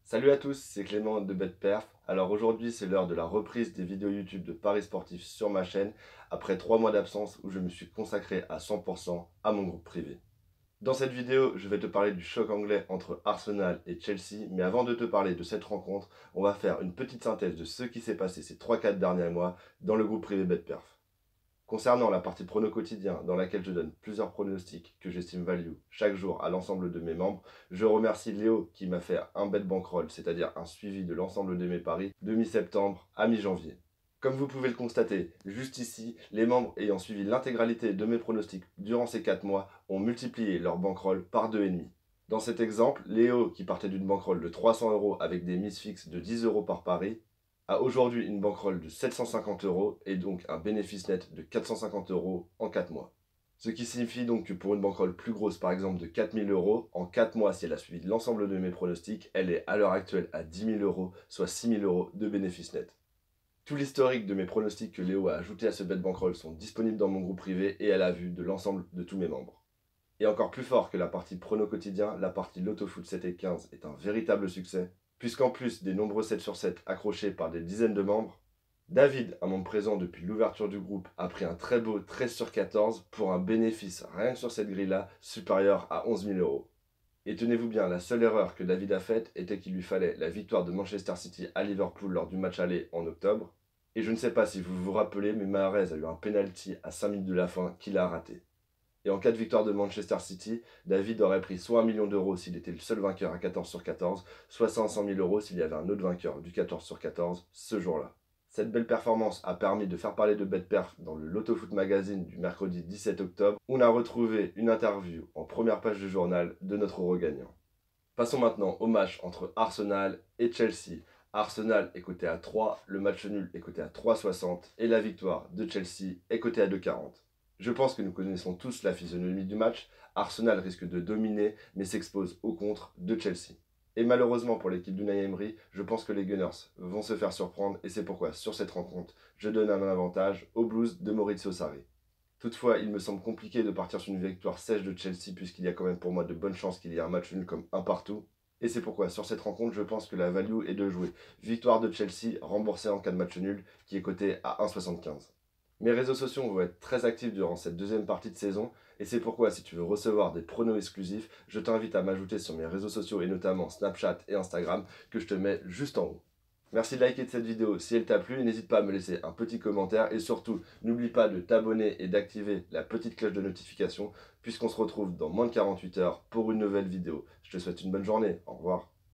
Salut à tous, c'est Clément de BetPerf. Alors aujourd'hui, c'est l'heure de la reprise des vidéos YouTube de Paris Sportifs sur ma chaîne, après 3 mois d'absence où je me suis consacré à 100% à mon groupe privé. Dans cette vidéo, je vais te parler du choc anglais entre Arsenal et Chelsea, mais avant de te parler de cette rencontre, on va faire une petite synthèse de ce qui s'est passé ces 3-4 derniers mois dans le groupe privé BetPerf. Concernant la partie prono quotidien, dans laquelle je donne plusieurs pronostics que j'estime value chaque jour à l'ensemble de mes membres, je remercie Léo qui m'a fait un bet bankroll, c'est-à-dire un suivi de l'ensemble de mes paris de mi-septembre à mi-janvier. Comme vous pouvez le constater, juste ici, les membres ayant suivi l'intégralité de mes pronostics durant ces 4 mois ont multiplié leur bankroll par 2,5. Dans cet exemple, Léo, qui partait d'une bankroll de 300 € avec des mises fixes de 10 € par pari, a aujourd'hui une bankroll de 750 € et donc un bénéfice net de 450 € en 4 mois. Ce qui signifie donc que pour une bankroll plus grosse, par exemple de 4000 €, en 4 mois, si elle a suivi l'ensemble de mes pronostics, elle est à l'heure actuelle à 10 000 €, soit 6 000 € de bénéfice net. Tout l'historique de mes pronostics que Léo a ajouté à ce bet bankroll sont disponibles dans mon groupe privé et à la vue de l'ensemble de tous mes membres. Et encore plus fort que la partie prono quotidien, la partie Loto Foot 7 et 15 est un véritable succès, puisqu'en plus des nombreux 7 sur 7 accrochés par des dizaines de membres, David, un membre présent depuis l'ouverture du groupe, a pris un très beau 13 sur 14 pour un bénéfice rien que sur cette grille-là supérieur à 11 000 €. Et tenez-vous bien, la seule erreur que David a faite était qu'il lui fallait la victoire de Manchester City à Liverpool lors du match aller en octobre. Et je ne sais pas si vous vous rappelez, mais Mahrez a eu un penalty à 5 minutes de la fin qu'il a raté. Et en cas de victoire de Manchester City, David aurait pris soit 1 million d'euros s'il était le seul vainqueur à 14 sur 14, soit 500 000 € s'il y avait un autre vainqueur du 14 sur 14 ce jour-là. Cette belle performance a permis de faire parler de BetPerf dans le Loto Foot Magazine du mercredi 17 octobre, où on a retrouvé une interview en première page du journal de notre euro gagnant. Passons maintenant au match entre Arsenal et Chelsea. Arsenal est coté à 3, le match nul est coté à 3,60 et la victoire de Chelsea est cotée à 2,40. Je pense que nous connaissons tous la physionomie du match. Arsenal risque de dominer mais s'expose au contre de Chelsea. Et malheureusement pour l'équipe d'Unai Emery, je pense que les Gunners vont se faire surprendre et c'est pourquoi sur cette rencontre, je donne un avantage aux Blues de Maurizio Sarri. Toutefois, il me semble compliqué de partir sur une victoire sèche de Chelsea puisqu'il y a quand même pour moi de bonnes chances qu'il y ait un match nul comme un partout. Et c'est pourquoi sur cette rencontre, je pense que la value est de jouer victoire de Chelsea remboursée en cas de match nul qui est coté à 1,75. Mes réseaux sociaux vont être très actifs durant cette deuxième partie de saison et c'est pourquoi si tu veux recevoir des pronos exclusifs, je t'invite à m'ajouter sur mes réseaux sociaux et notamment Snapchat et Instagram que je te mets juste en haut. Merci de liker de cette vidéo si elle t'a plu, n'hésite pas à me laisser un petit commentaire et surtout n'oublie pas de t'abonner et d'activer la petite cloche de notification puisqu'on se retrouve dans moins de 48 heures pour une nouvelle vidéo. Je te souhaite une bonne journée, au revoir.